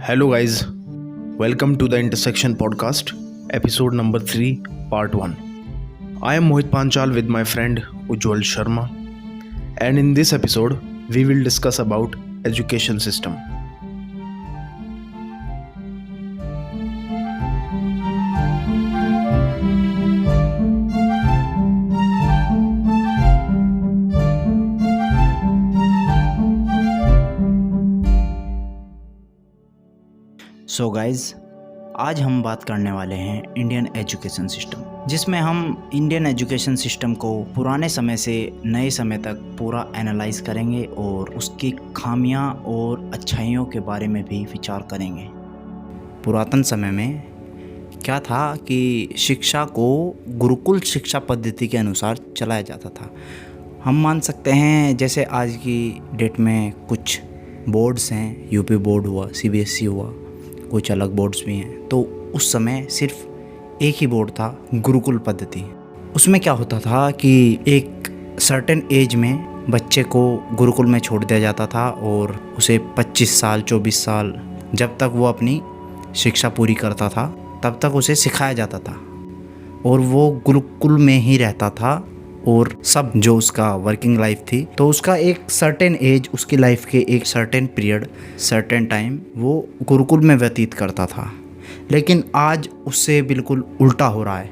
Hello, guys. Welcome to the Intersection Podcast, episode number 3, part 1. I am Mohit Panchal with my friend Ujjwal Sharma, and in this episode, we will discuss about education system. So guys, आज हम बात करने वाले हैं Indian education system, जिसमें हम Indian education system को पुराने समय से नए समय तक पूरा एनालाइज करेंगे और उसकी खामियां और अच्छाइयों के बारे में भी विचार करेंगे। पुरातन समय में क्या था कि शिक्षा को गुरुकुल शिक्षा पद्धति के अनुसार चलाया जाता था। हम मान सकते हैं जैसे आज की डेट में कुछ बोर्ड्स हैं, यूपी बोर्ड हुआ, सीबीएसई हुआ, कुछ अलग बोर्ड्स भी हैं। तो उस समय सिर्फ एक ही बोर्ड था, गुरुकुल पद्धति। उसमें क्या होता था कि एक सर्टेन एज में बच्चे को गुरुकुल में छोड़ दिया जाता था और उसे 25 साल 24 साल जब तक वो अपनी शिक्षा पूरी करता था तब तक उसे सिखाया जाता था और वो गुरुकुल में ही रहता था। और सब जो उसका वर्किंग लाइफ थी, तो उसका एक सर्टेन एज, उसकी लाइफ के एक सर्टेन पीरियड, सर्टेन टाइम वो गुरुकुल में व्यतीत करता था। लेकिन आज उससे बिल्कुल उल्टा हो रहा है।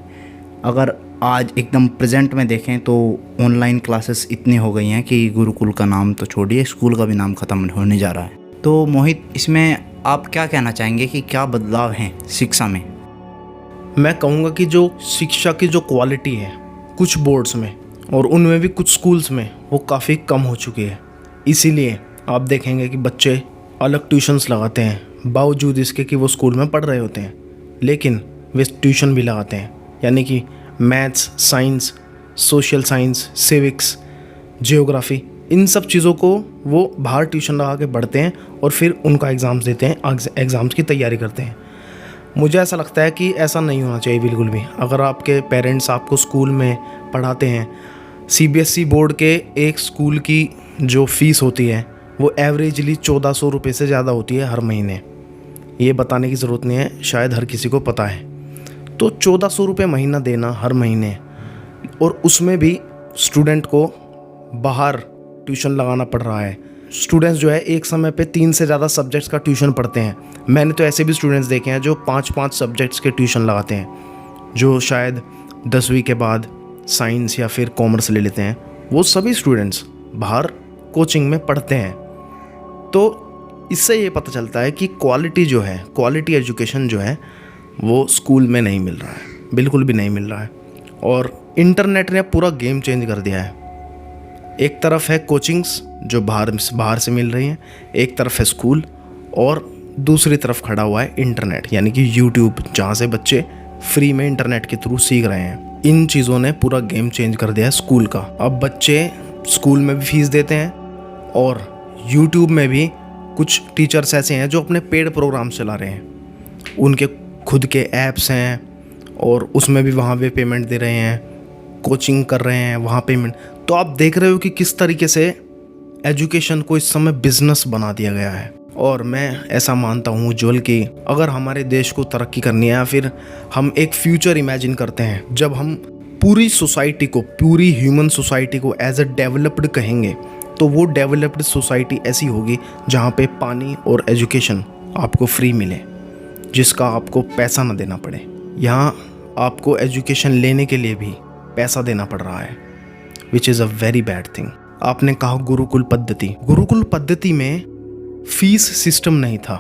अगर आज एकदम प्रेजेंट में देखें तो ऑनलाइन क्लासेस इतनी हो गई हैं कि गुरुकुल का नाम तो छोड़िए, स्कूल का भी नाम ख़त्म होने जा रहा है। तो मोहित, इसमें आप क्या कहना चाहेंगे कि क्या बदलाव हैं शिक्षा में? मैं कहूँगा कि जो शिक्षा की जो क्वालिटी है कुछ बोर्ड्स में और उनमें भी कुछ स्कूल्स में वो काफ़ी कम हो चुकी है। इसीलिए आप देखेंगे कि बच्चे अलग ट्यूशन्स लगाते हैं, बावजूद इसके कि वो स्कूल में पढ़ रहे होते हैं, लेकिन वे ट्यूशन भी लगाते हैं। यानी कि maths, science, social science, civics, geography, इन सब चीज़ों को वो बाहर ट्यूशन लगा के पढ़ते हैं और फिर उनका एग्ज़ाम्स देते हैं, एग्ज़ाम्स की तैयारी करते हैं। मुझे ऐसा लगता है कि ऐसा नहीं होना चाहिए बिल्कुल भी। अगर आपके पेरेंट्स आपको स्कूल में पढ़ाते हैं, सीबीएसई बोर्ड के एक स्कूल की जो फ़ीस होती है वो एवरेजली 1400 रुपये से ज़्यादा होती है हर महीने। ये बताने की ज़रूरत नहीं है, शायद हर किसी को पता है। तो 1400 रुपये महीना देना हर महीने, और उसमें भी स्टूडेंट को बाहर ट्यूशन लगाना पड़ रहा है। स्टूडेंट्स जो है एक समय पे 3 से ज़्यादा सब्जेक्ट्स का ट्यूशन पढ़ते हैं। मैंने तो ऐसे भी स्टूडेंट्स देखे हैं जो 5-5 सब्जेक्ट्स के ट्यूशन लगाते हैं, जो शायद 10वीं के बाद साइंस या फिर कॉमर्स ले लेते हैं। वो सभी स्टूडेंट्स बाहर कोचिंग में पढ़ते हैं। तो इससे ये पता चलता है कि क्वालिटी जो है, क्वालिटी एजुकेशन जो है वो स्कूल में नहीं मिल रहा है, बिल्कुल भी नहीं मिल रहा है। और इंटरनेट ने पूरा गेम चेंज कर दिया है। एक तरफ है कोचिंग्स जो बाहर से मिल रही हैं, एक तरफ है स्कूल, और दूसरी तरफ खड़ा हुआ है इंटरनेट, यानी कि यूट्यूब, जहाँ से बच्चे फ्री में इंटरनेट के थ्रू सीख रहे हैं। इन चीज़ों ने पूरा गेम चेंज कर दिया है स्कूल का। अब बच्चे स्कूल में भी फीस देते हैं और यूट्यूब में भी कुछ टीचर्स ऐसे हैं जो अपने पेड प्रोग्राम चला रहे हैं। उनके खुद के ऐप्स हैं और उसमें भी वहाँ पे पेमेंट दे रहे हैं, कोचिंग कर रहे हैं, वहाँ पेमेंट। तो आप देख रहे हो कि किस तरीके से एजुकेशन को इस समय बिजनेस बना दिया गया है। और मैं ऐसा मानता हूँ उज्ज्वल कि अगर हमारे देश को तरक्की करनी है या फिर हम एक फ्यूचर इमेजिन करते हैं जब हम पूरी सोसाइटी को, पूरी ह्यूमन सोसाइटी को एज अ डेवलप्ड कहेंगे, तो वो डेवलप्ड सोसाइटी ऐसी होगी जहाँ पे पानी और एजुकेशन आपको फ्री मिले, जिसका आपको पैसा ना देना पड़े। यहाँ आपको एजुकेशन लेने के लिए भी पैसा देना पड़ रहा है, which is a very bad thing. आपने कहा गुरुकुल पद्धति। गुरुकुल पद्धति में फीस सिस्टम नहीं था,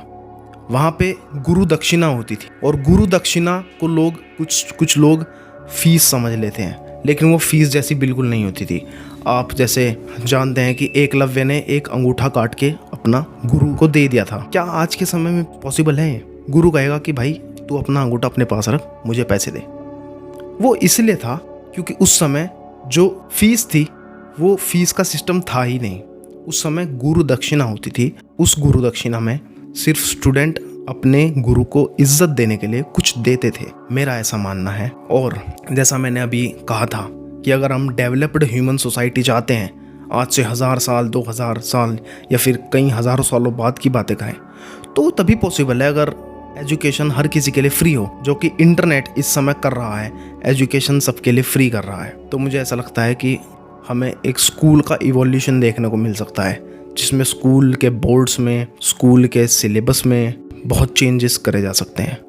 वहाँ पे गुरु दक्षिणा होती थी, और गुरु दक्षिणा को लोग कुछ लोग फीस समझ लेते हैं, लेकिन वो फीस जैसी बिल्कुल नहीं होती थी। आप जैसे जानते हैं कि एकलव्य ने एक अंगूठा काट के अपना गुरु को दे दिया था। क्या आज के समय में पॉसिबल है? गुरु कहेगा कि भाई तू अपना अंगूठा अपने पास रख, मुझे पैसे दे। वो इसलिए था क्योंकि उस समय जो फीस थी वो फीस का सिस्टम था ही नहीं। उस समय गुरु दक्षिणा होती थी। उस गुरु दक्षिणा में सिर्फ स्टूडेंट अपने गुरु को इज्जत देने के लिए कुछ देते थे, मेरा ऐसा मानना है। और जैसा मैंने अभी कहा था कि अगर हम डेवलप्ड ह्यूमन सोसाइटी चाहते हैं, आज से 1000 साल, 2000 साल या फिर कई हज़ारों सालों बाद की बातें करें, तो तभी पॉसिबल है अगर एजुकेशन हर किसी के लिए फ्री हो, जो कि इंटरनेट इस समय कर रहा है। एजुकेशन सबके लिए फ्री कर रहा है। तो मुझे ऐसा लगता है कि हमें एक स्कूल का इवोल्यूशन देखने को मिल सकता है, जिसमें स्कूल के बोर्ड्स में, स्कूल के सिलेबस में बहुत चेंजेस करे जा सकते हैं।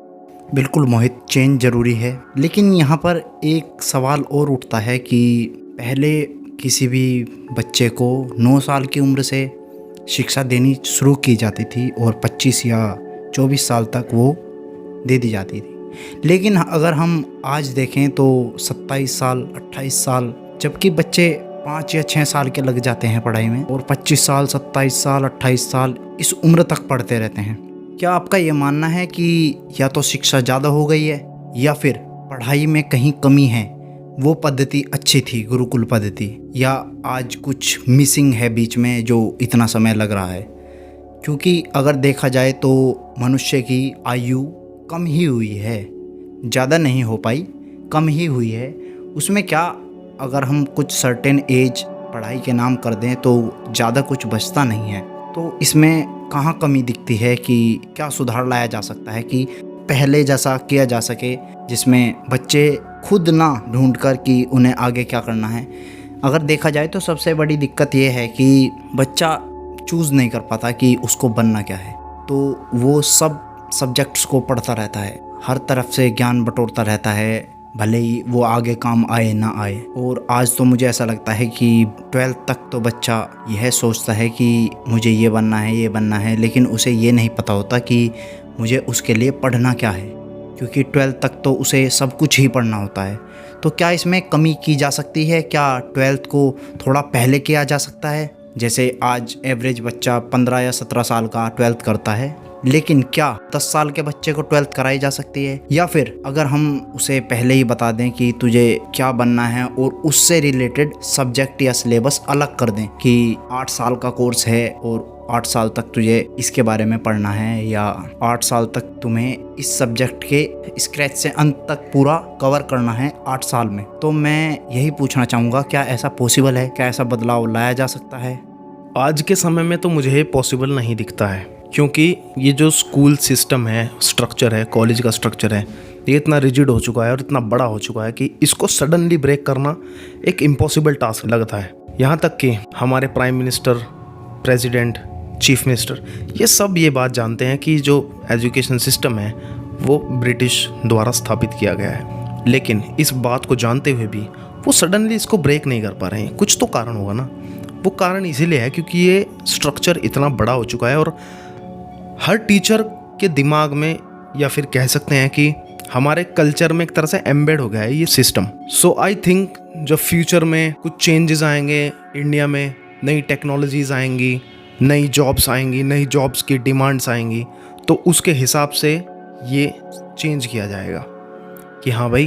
बिल्कुल मोहित, चेंज ज़रूरी है, लेकिन यहाँ पर एक सवाल और उठता है कि पहले किसी भी बच्चे को 9 साल की उम्र से शिक्षा देनी शुरू की जाती थी और 25 या 24 साल तक वो दे दी जाती थी। लेकिन अगर हम आज देखें तो 27 साल, 28 साल, जबकि बच्चे 5 या 6 साल के लग जाते हैं पढ़ाई में, और 25 साल, 27 साल, 28 साल इस उम्र तक पढ़ते रहते हैं। क्या आपका ये मानना है कि या तो शिक्षा ज़्यादा हो गई है या फिर पढ़ाई में कहीं कमी है? वो पद्धति अच्छी थी, गुरुकुल पद्धति, या आज कुछ मिसिंग है बीच में जो इतना समय लग रहा है? क्योंकि अगर देखा जाए तो मनुष्य की आयु कम ही हुई है, ज़्यादा नहीं हो पाई, कम ही हुई है। उसमें क्या, अगर हम कुछ सर्टेन एज पढ़ाई के नाम कर दें तो ज़्यादा कुछ बचता नहीं है। तो इसमें कहाँ कमी दिखती है कि क्या सुधार लाया जा सकता है कि पहले जैसा किया जा सके, जिसमें बच्चे खुद ना ढूंढ कर कि उन्हें आगे क्या करना है? अगर देखा जाए तो सबसे बड़ी दिक्कत ये है कि बच्चा चूज़ नहीं कर पाता कि उसको बनना क्या है, तो वो सब सब्जेक्ट्स को पढ़ता रहता है, हर तरफ से ज्ञान बटोरता रहता है, भले ही वो आगे काम आए ना आए। और आज तो मुझे ऐसा लगता है कि 12th तक तो बच्चा यह सोचता है कि मुझे ये बनना है, ये बनना है, लेकिन उसे ये नहीं पता होता कि मुझे उसके लिए पढ़ना क्या है, क्योंकि 12th तक तो उसे सब कुछ ही पढ़ना होता है। तो क्या इसमें कमी की जा सकती है? क्या 12th को थोड़ा पहले किया जा सकता है? जैसे आज एवरेज बच्चा 15 या 17 साल का 12th करता है, लेकिन क्या 10 साल के बच्चे को 12th कराई जा सकती है? या फिर अगर हम उसे पहले ही बता दें कि तुझे क्या बनना है और उससे रिलेटेड सब्जेक्ट या सिलेबस अलग कर दें कि 8 साल का कोर्स है और 8 साल तक तुझे इसके बारे में पढ़ना है, या 8 साल तक तुम्हें इस सब्जेक्ट के स्क्रैच से अंत तक पूरा कवर करना है 8 साल में। तो मैं यही पूछना चाहूँगा, क्या ऐसा पॉसिबल है? क्या ऐसा बदलाव लाया जा सकता है? आज के समय में तो मुझे ये पॉसिबल नहीं दिखता है, क्योंकि ये जो स्कूल सिस्टम है, स्ट्रक्चर है, कॉलेज का स्ट्रक्चर है, ये इतना रिजिड हो चुका है और इतना बड़ा हो चुका है कि इसको सडनली ब्रेक करना एक इम्पॉसिबल टास्क लगता है। यहाँ तक कि हमारे prime minister, president, chief minister, ये सब ये बात जानते हैं कि जो एजुकेशन सिस्टम है वो ब्रिटिश द्वारा स्थापित किया गया है, लेकिन इस बात को जानते हुए भी वो सडनली इसको ब्रेक नहीं कर पा रहे हैं। कुछ तो कारण होगा ना। वो कारण इसीलिए है क्योंकि ये स्ट्रक्चर इतना बड़ा हो चुका है और हर टीचर के दिमाग में, या फिर कह सकते हैं कि हमारे कल्चर में एक तरह से एम्बेड हो गया है ये सिस्टम। सो आई थिंक जब फ्यूचर में कुछ चेंजेस आएंगे इंडिया में, नई टेक्नोलॉजीज़ आएंगी, नई जॉब्स आएंगी, नई जॉब्स की डिमांड्स आएंगी, तो उसके हिसाब से ये चेंज किया जाएगा कि हाँ भाई,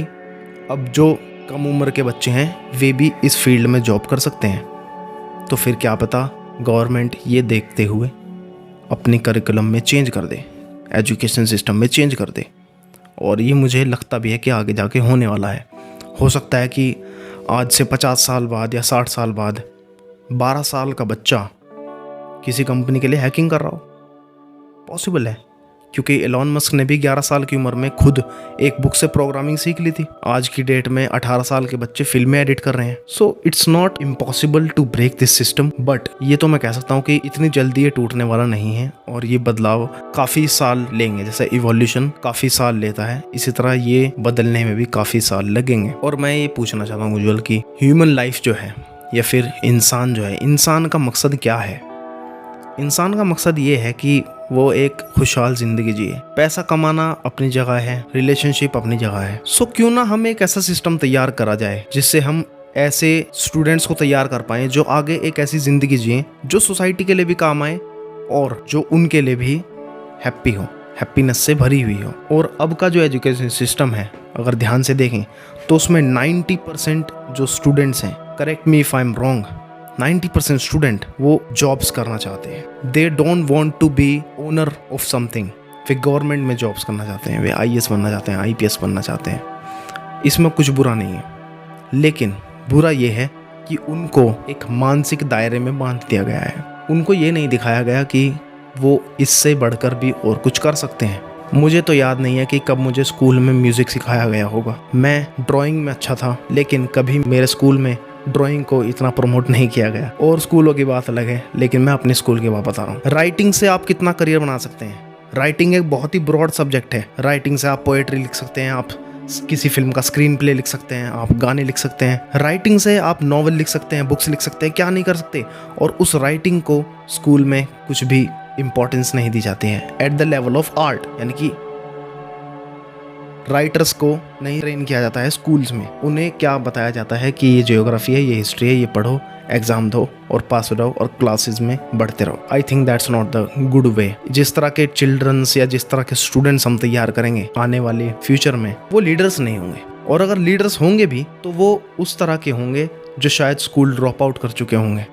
अब जो कम उम्र के बच्चे हैं वे भी इस फील्ड में जॉब कर सकते हैं। तो फिर क्या पता गवर्नमेंट ये देखते हुए अपनी करिकुलम में चेंज कर दे, एजुकेशन सिस्टम में चेंज कर दे। और ये मुझे लगता भी है कि आगे जाके होने वाला है। हो सकता है कि आज से 50 साल बाद या 60 साल बाद 12 साल का बच्चा किसी कंपनी के लिए हैकिंग कर रहा हो। पॉसिबल है, क्योंकि एलॉन मस्क ने भी 11 साल की उम्र में खुद एक बुक से प्रोग्रामिंग सीख ली थी। आज की डेट में 18 साल के बच्चे फिल्में एडिट कर रहे हैं। So it's not impossible to break this system, but ये तो मैं कह सकता हूँ कि इतनी जल्दी ये टूटने वाला नहीं है और ये बदलाव काफ़ी साल लेंगे। जैसे इवोल्यूशन काफ़ी साल लेता है, इसी तरह ये बदलने में भी काफ़ी साल लगेंगे। और मैं ये पूछना चाहता हूँ उज्ज्वल की ह्यूमन लाइफ जो है, या फिर इंसान जो है, इंसान का मकसद क्या है? इंसान का मकसद ये है कि वो एक खुशहाल जिंदगी जिए। पैसा कमाना अपनी जगह है, रिलेशनशिप अपनी जगह है। सो क्यों ना हम एक ऐसा सिस्टम तैयार करा जाए जिससे हम ऐसे स्टूडेंट्स को तैयार कर पाएं जो आगे एक ऐसी ज़िंदगी जिए जो सोसाइटी के लिए भी काम आए और जो उनके लिए भी हैप्पी हो, हैप्पीनेस से भरी हुई हो। और अब का जो एजुकेशन सिस्टम है, अगर ध्यान से देखें तो उसमें 90% जो स्टूडेंट्स हैं, correct me if I am wrong, 90% student वो जॉब्स करना चाहते हैं। They don't want to be owner of something. वे गवर्नमेंट में जॉब्स करना चाहते हैं, वे IAS बनना चाहते हैं, IPS बनना चाहते हैं। इसमें कुछ बुरा नहीं है, लेकिन बुरा ये है कि उनको एक मानसिक दायरे में बांध दिया गया है। उनको ये नहीं दिखाया गया कि वो इससे बढ़कर भी और कुछ कर सकते हैं। मुझे तो याद नहीं है कि कब मुझे स्कूल में म्यूज़िक सिखाया गया होगा। मैं ड्राइंग में अच्छा था, लेकिन कभी मेरे स्कूल में ड्राइंग को इतना प्रमोट नहीं किया गया। और स्कूलों की बात अलग है, लेकिन मैं अपने स्कूल की बात बता रहा हूँ। राइटिंग से आप कितना करियर बना सकते हैं। राइटिंग एक बहुत ही ब्रॉड सब्जेक्ट है। राइटिंग से आप पोएट्री लिख सकते हैं, आप किसी फिल्म का स्क्रीन प्ले लिख सकते हैं, आप गाने लिख सकते हैं। राइटिंग से आप नॉवल लिख सकते हैं, बुक्स लिख सकते हैं, क्या नहीं कर सकते। और उस राइटिंग को स्कूल में कुछ भी इम्पोर्टेंस नहीं दी जाती है at the level of art. यानी कि राइटर्स को नहीं ट्रेन किया जाता है स्कूल्स में। उन्हें क्या बताया जाता है कि ये ज्योग्राफी है, ये हिस्ट्री है, ये पढ़ो, एग्जाम दो और पास हो जाओ और क्लासेस में बढ़ते रहो। I think that's not the good way. जिस तरह के चिल्ड्रंस या जिस तरह के स्टूडेंट्स हम तैयार करेंगे आने वाले फ्यूचर में, वो लीडर्स नहीं होंगे। और अगर लीडर्स होंगे भी तो वो उस तरह के होंगे जो शायद स्कूल ड्रॉप आउट कर चुके होंगे।